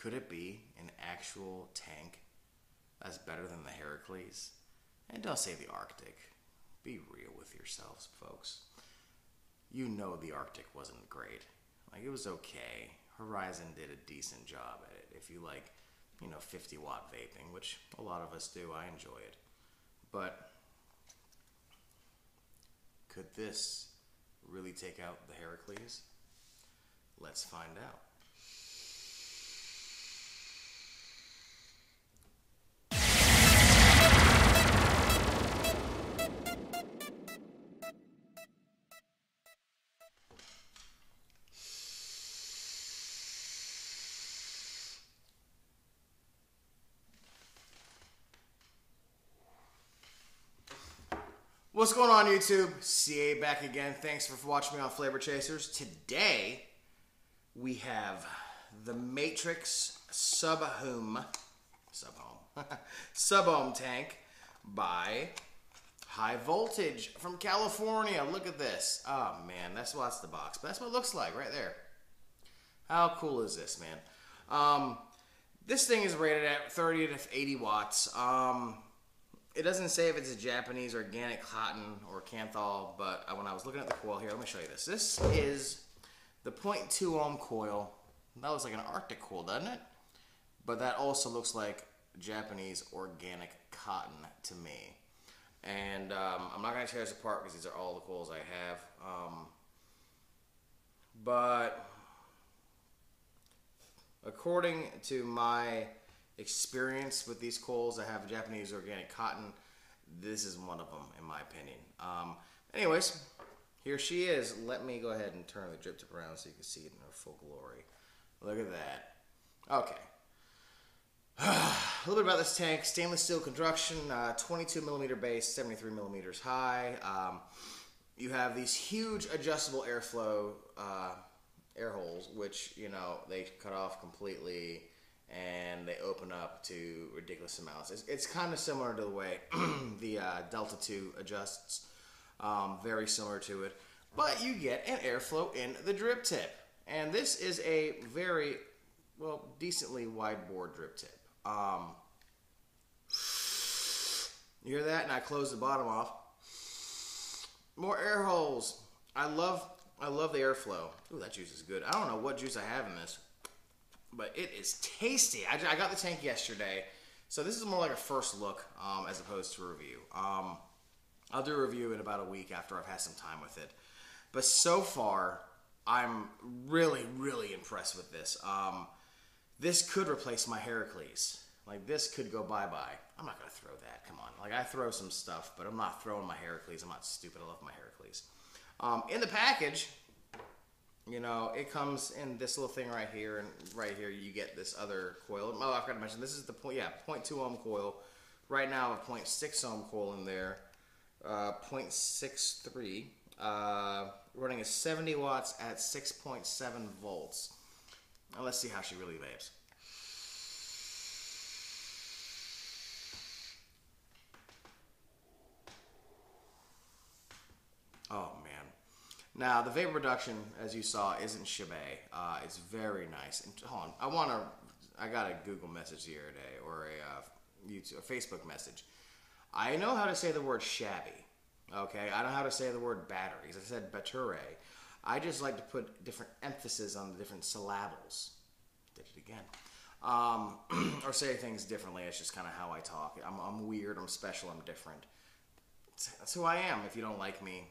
Could it be an actual tank that's better than the Herakles? And don't say the Arctic. Be real with yourselves, folks. You know the Arctic wasn't great. Like, it was okay. Horizon did a decent job at it. If you like, 50-watt vaping, which a lot of us do, I enjoy it. But could this really take out the Herakles? Let's find out. What's going on, YouTube? CA back again. Thanks for watching me on Flavor Chasers. Today, we have the Matrix SubOhm tank by High Voltage from California. Look at this. Oh, man, that's the box. But that's what it looks like right there. How cool is this, man? This thing is rated at 30 to 80 watts. It doesn't say if it's a Japanese organic cotton or Canthal, but when I was looking at the coil here, let me show you this. This is the 0.2 ohm coil. That looks like an Arctic coil, doesn't it? But that also looks like Japanese organic cotton to me. And I'm not going to tear this apart because these are all the coils I have. But according to my experience with these coils that have Japanese organic cotton, this is one of them in my opinion. Anyways, here she is. Let me go ahead and turn the drip tip around so you can see it in her full glory. Look at that. Okay. A little bit about this tank. Stainless steel construction, 22 millimeter base, 73 millimeters high. You have these huge adjustable airflow air holes, which they cut off completely and they open up to ridiculous amounts. It's kind of similar to the way the Delta 2 adjusts, very similar to it, but you get an airflow in the drip tip. And this is a very, decently wide bore drip tip. You hear that? And I close the bottom off. More air holes. I love the airflow. Ooh, that juice is good. I don't know what juice I have in this, but it is tasty. I got the tank yesterday, so this is more like a first look as opposed to a review. I'll do a review in about a week after I've had some time with it. But so far, I'm really, really impressed with this. This could replace my Herakles. Like, this could go bye-bye. I'm not going to throw that. Come on. Like, I throw some stuff, but I'm not throwing my Herakles. I'm not stupid. I love my Herakles. In the package, it comes in this little thing right here, and right here you get this other coil. Oh, I forgot to mention, this is the 0.2 ohm coil. Right now, a 0.6 ohm coil in there, 0.63, running at 70 watts at 6.7 volts. Now let's see how she really vapes. Oh, man. Now, the vapor reduction, as you saw, isn't shabby. It's very nice. And hold on, I got a Google message the other day, or a Facebook message. I know how to say the word shabby, okay? I know how to say the word batteries. I said battery. I just like to put different emphasis on the different syllables. Did it again. Or say things differently. It's just kind of how I talk. I'm weird, I'm special, I'm different. That's who I am. If you don't like me,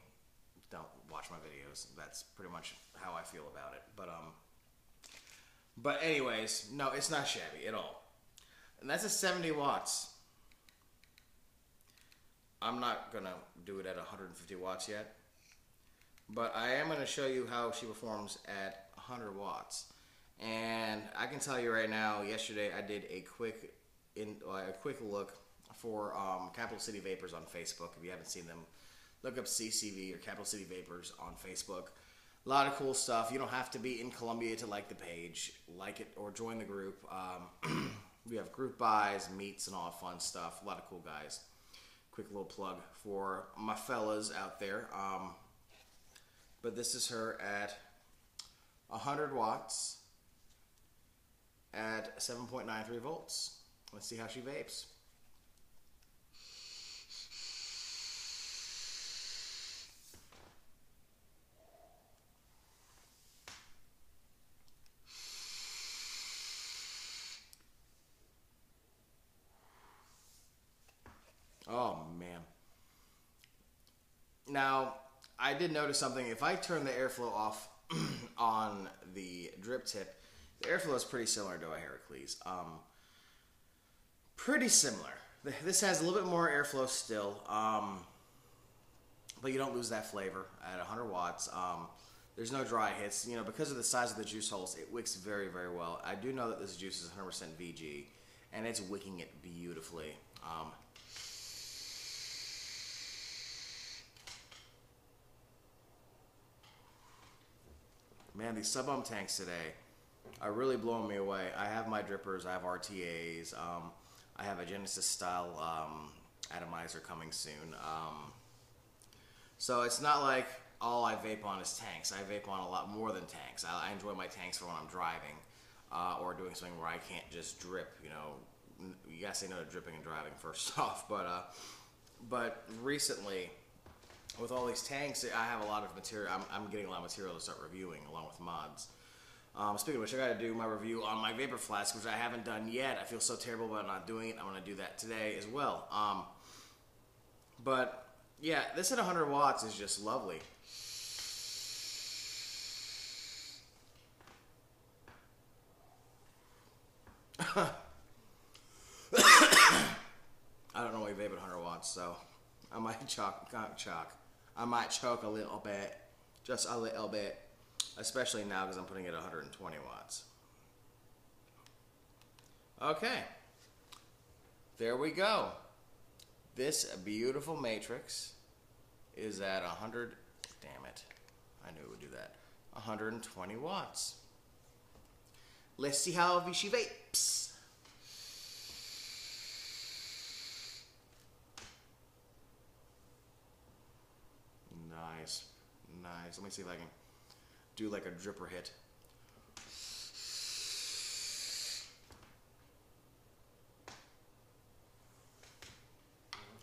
don't watch my videos. That's pretty much how I feel about it. But anyways, no, it's not shabby at all. And that's a 70 watts. I'm not gonna do it at 150 watts yet, but I am gonna show you how she performs at 100 watts. And I can tell you right now, yesterday I did a quick look for Capital City Vapors on Facebook. If you haven't seen them, look up CCV or Capital City Vapors on Facebook. A lot of cool stuff. You don't have to be in Columbia to like the page, like it, or join the group. We have group buys, meets, and all that fun stuff. A lot of cool guys. Quick little plug for my fellas out there. But this is her at 100 watts. at 7.93 volts. Let's see how she vapes. Oh, man. Now, I did notice something. If I turn the airflow off on the drip tip, the airflow is pretty similar to a Herakles. Pretty similar. This has a little bit more airflow still, but you don't lose that flavor at 100 watts. There's no dry hits. You know, because of the size of the juice holes, it wicks very, very well. I do know that this juice is 100% VG, and it's wicking it beautifully. Man, these SubOhm tanks today are really blowing me away. I have my drippers, I have RTAs, I have a Genesis style atomizer coming soon. So it's not like all I vape on is tanks. I vape on a lot more than tanks. I enjoy my tanks for when I'm driving or doing something where I can't just drip. You know, you gotta say no to dripping and driving first off. But recently, with all these tanks, I have a lot of material. I'm getting a lot of material to start reviewing along with mods. Speaking of which, I got to do my review on my vapor flask, which I haven't done yet. I feel so terrible about not doing it. I'm going to do that today as well. But yeah, this at 100 watts is just lovely. I don't know why you vape at 100 watts, so I might I might choke a little bit, just a little bit, especially now because I'm putting it at 120 watts. Okay, there we go. This beautiful matrix is at 100, damn it, I knew it would do that, 120 watts. Let's see how she vapes. Nice, nice. Let me see if I can do like a dripper hit.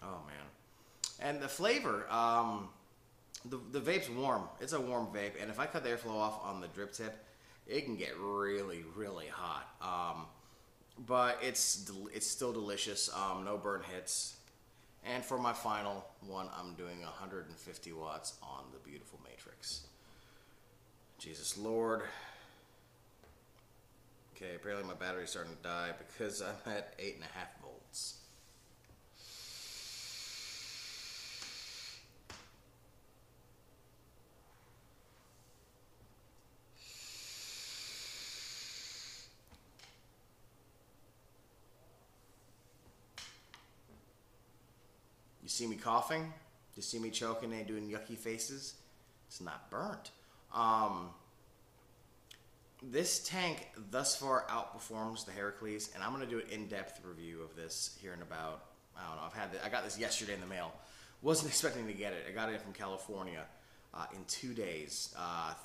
Oh man. And the flavor, the vape's warm. It's a warm vape, and if I cut the airflow off on the drip tip, it can get really, really hot. But it's still delicious. No burn hits. And for my final one, I'm doing 150 watts on the beautiful matrix. Jesus Lord. Okay, apparently my battery's starting to die because I'm at 8.5 volts. You see me coughing? You see me choking and doing yucky faces? It's not burnt. This tank thus far outperforms the Herakles, and I'm going to do an in-depth review of this here in about, I don't know, I got this yesterday in the mail. Wasn't expecting to get it. I got it in from California in 2 days.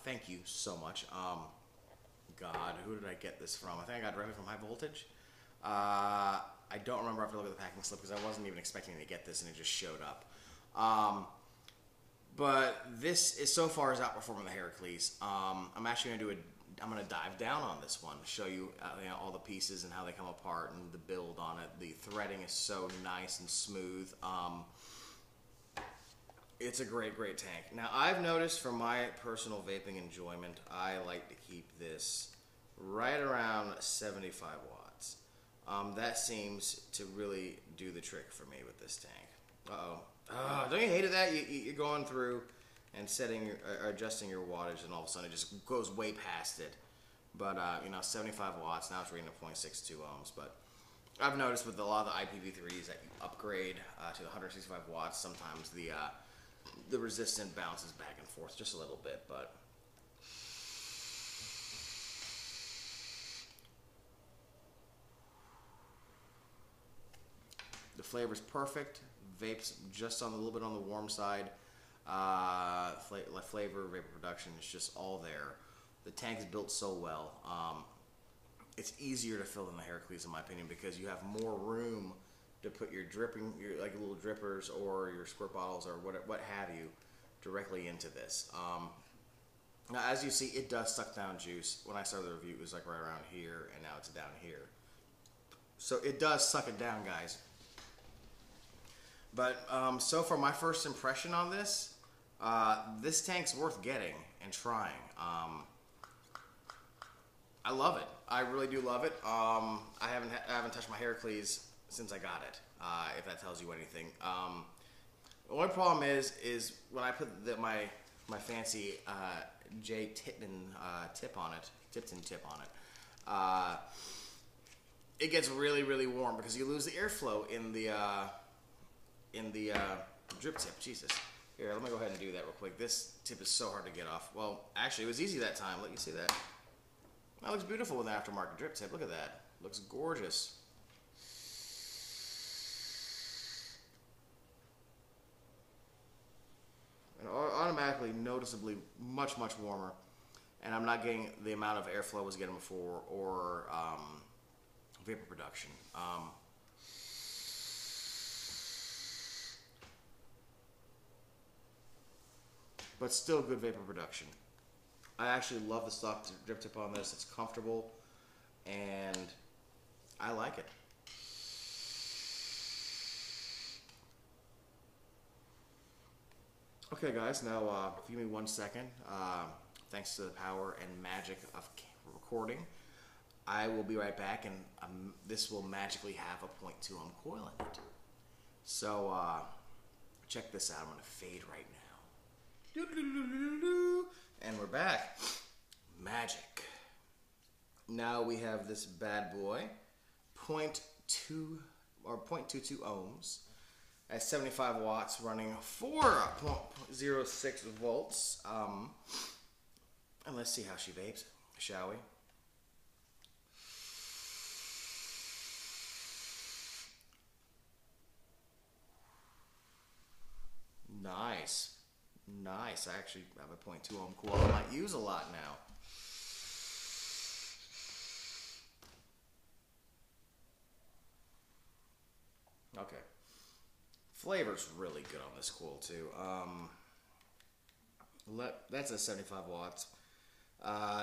Thank you so much. God, who did I get this from? I think I got it directly from High Voltage. I don't remember. I have to look at the packing slip because I wasn't even expecting to get this, and it just showed up. But this is so far is outperforming the Herakles. I'm actually going to I'm going to dive down on this one, show you, all the pieces and how they come apart and the build on it. The threading is so nice and smooth. It's a great, great tank. Now, I've noticed from my personal vaping enjoyment, I like to keep this right around 75 watts. That seems to really do the trick for me with this tank. Don't you hate that? You're going through and setting or adjusting your wattage, and all of a sudden it just goes way past it. But 75 watts, now it's reading at 0.62 ohms. But I've noticed with a lot of the IPv3s that you upgrade to 165 watts, sometimes the resistance bounces back and forth just a little bit. But the flavor's perfect. Vapes just on a little bit on the warm side. Flavor, vapor production is just all there. The tank is built so well. it's easier to fill than the Herakles in my opinion because you have more room to put your like little drippers or your squirt bottles or what have you directly into this. Now, as you see, it does suck down juice. When I started the review, it was like right around here, and now it's down here. So it does suck it down, guys. But so far, my first impression on this, this tank's worth getting and trying. I love it. I really do love it. I haven't touched my Herakles since I got it. If that tells you anything. The only problem is when I put my fancy J Tipton tip on it, it gets really, really warm because you lose the airflow in the drip tip. Jesus. Here, let me go ahead and do that real quick. This tip is so hard to get off. Well, actually, it was easy that time. Let you see that. That looks beautiful with an aftermarket drip tip. Look at that. Looks gorgeous. And automatically, noticeably, much, much warmer. And I'm not getting the amount of airflow I was getting before or vapor production. But still good vapor production. I actually love the stock drip tip on this. It's comfortable, and I like it. Okay, guys, now give me 1 second. Thanks to the power and magic of recording, I will be right back, and this will magically have a 0.2 ohm coil in it. So, check this out. I'm going to fade right now. And we're back. Magic. Now we have this bad boy, 0.22 ohms at 75 watts, running 4.06 volts. And let's see how she vapes, shall we? Nice. Nice. I actually have a 0.2 ohm coil I might use a lot now. Okay. Flavor's really good on this coil too. That's a 75 watts.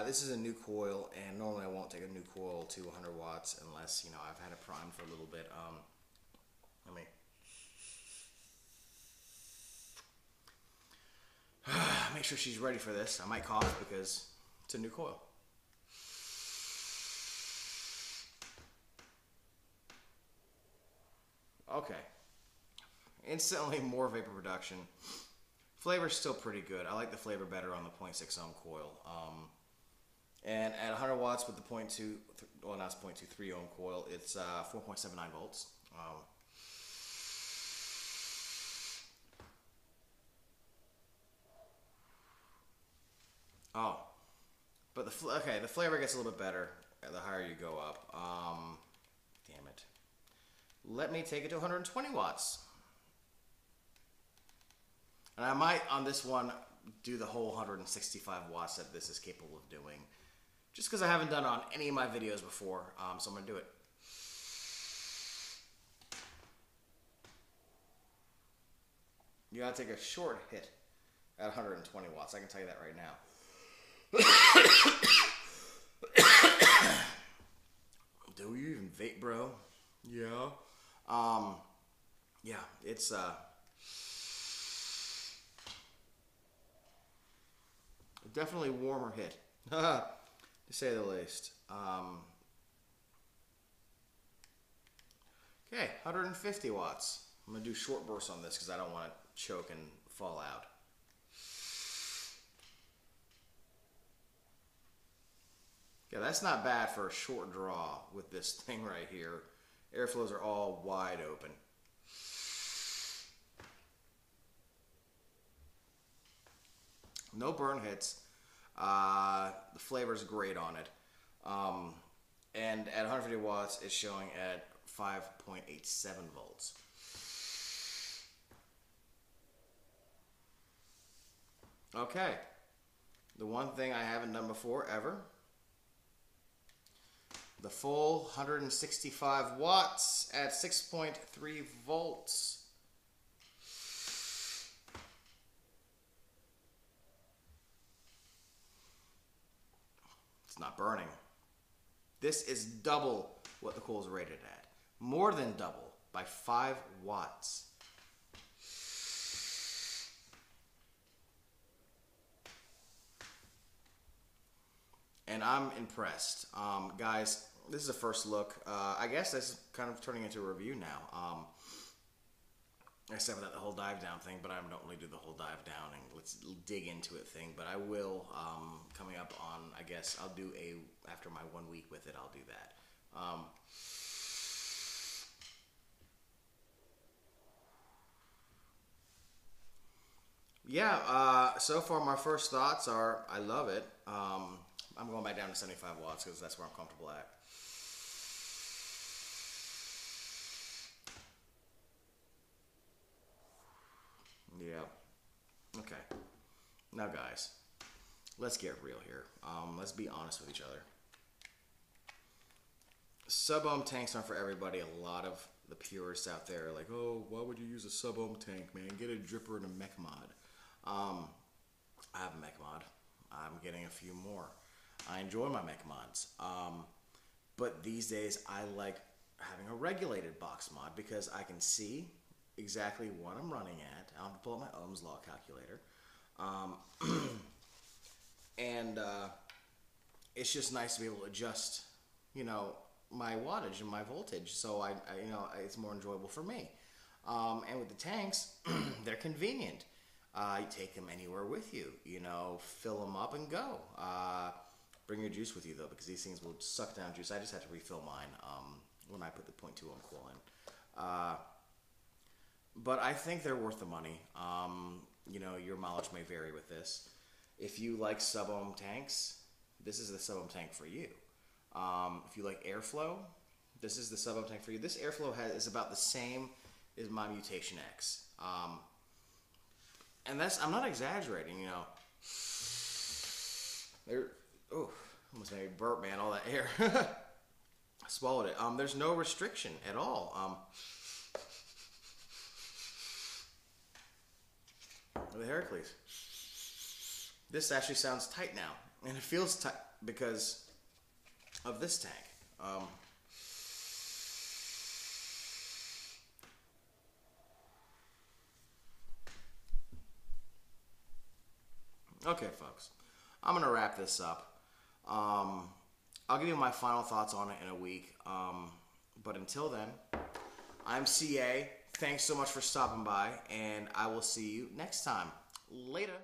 This is a new coil, and normally I won't take a new coil to 100 watts unless, you know, I've had it primed for a little bit. Let me make sure she's ready for this. I might cough because it's a new coil. Okay. Instantly more vapor production. Flavor's still pretty good. I like the flavor better on the 0.6 ohm coil. And at 100 watts with the 0.2, well, now it's 0.23 ohm coil, it's 4.79 volts. Oh, but the flavor gets a little bit better the higher you go up. Damn it. Let me take it to 120 watts. And I might, on this one, do the whole 165 watts that this is capable of doing. Just because I haven't done it on any of my videos before, so I'm going to do it. You got to take a short hit at 120 watts. I can tell you that right now. Do you even vape, bro? Yeah. Yeah, it's definitely a warmer hit, to say the least. Okay, 150 watts. I'm gonna do short bursts on this because I don't want to choke and fall out. Yeah, that's not bad for a short draw with this thing right here. Airflows are all wide open. No burn hits. The flavor's great on it. And at 150 watts, it's showing at 5.87 volts. Okay. The one thing I haven't done before, ever, The full 165 watts at 6.3 volts. It's not burning. This is double what the Coil's rated at. More than double by 5 watts. And I'm impressed. Guys, this is a first look. I guess this is kind of turning into a review now. Except without the whole dive down thing, but I don't really do the whole dive down and let's dig into it thing. But I will, coming up on, I guess, I'll do after my 1 week with it, I'll do that. Yeah, so far my first thoughts are, I love it. I'm going back down to 75 watts because that's where I'm comfortable at. Yeah. Okay. Now, guys, let's get real here. Let's be honest with each other. SubOhm tanks aren't for everybody. A lot of the purists out there are like, oh, why would you use a SubOhm tank, man? Get a dripper and a mech mod. I have a mech mod. I'm getting a few more. I enjoy my mech mods. But these days, I like having a regulated box mod because I can see exactly what I'm running at. I don't have to pull out my Ohm's law calculator. And it's just nice to be able to adjust, you know, my wattage and my voltage. So you know, it's more enjoyable for me. And with the tanks, they're convenient. You take them anywhere with you, you know, fill them up and go. Bring your juice with you though, because these things will suck down juice. I just had to refill mine when I put the 0.2 ohm coil in. But I think they're worth the money. You know, your mileage may vary with this. If you like SubOhm tanks, this is the SubOhm tank for you. If you like airflow, this is the SubOhm tank for you. This airflow is about the same as my Mutation X. And I'm not exaggerating, you know. Almost made me burp, man, all that air. I swallowed it. There's no restriction at all. With Herakles. This actually sounds tight now. And it feels tight because of this tank. Okay, folks. I'm going to wrap this up. I'll give you my final thoughts on it in a week. But until then, I'm CA. Thanks so much for stopping by, and I will see you next time. Later.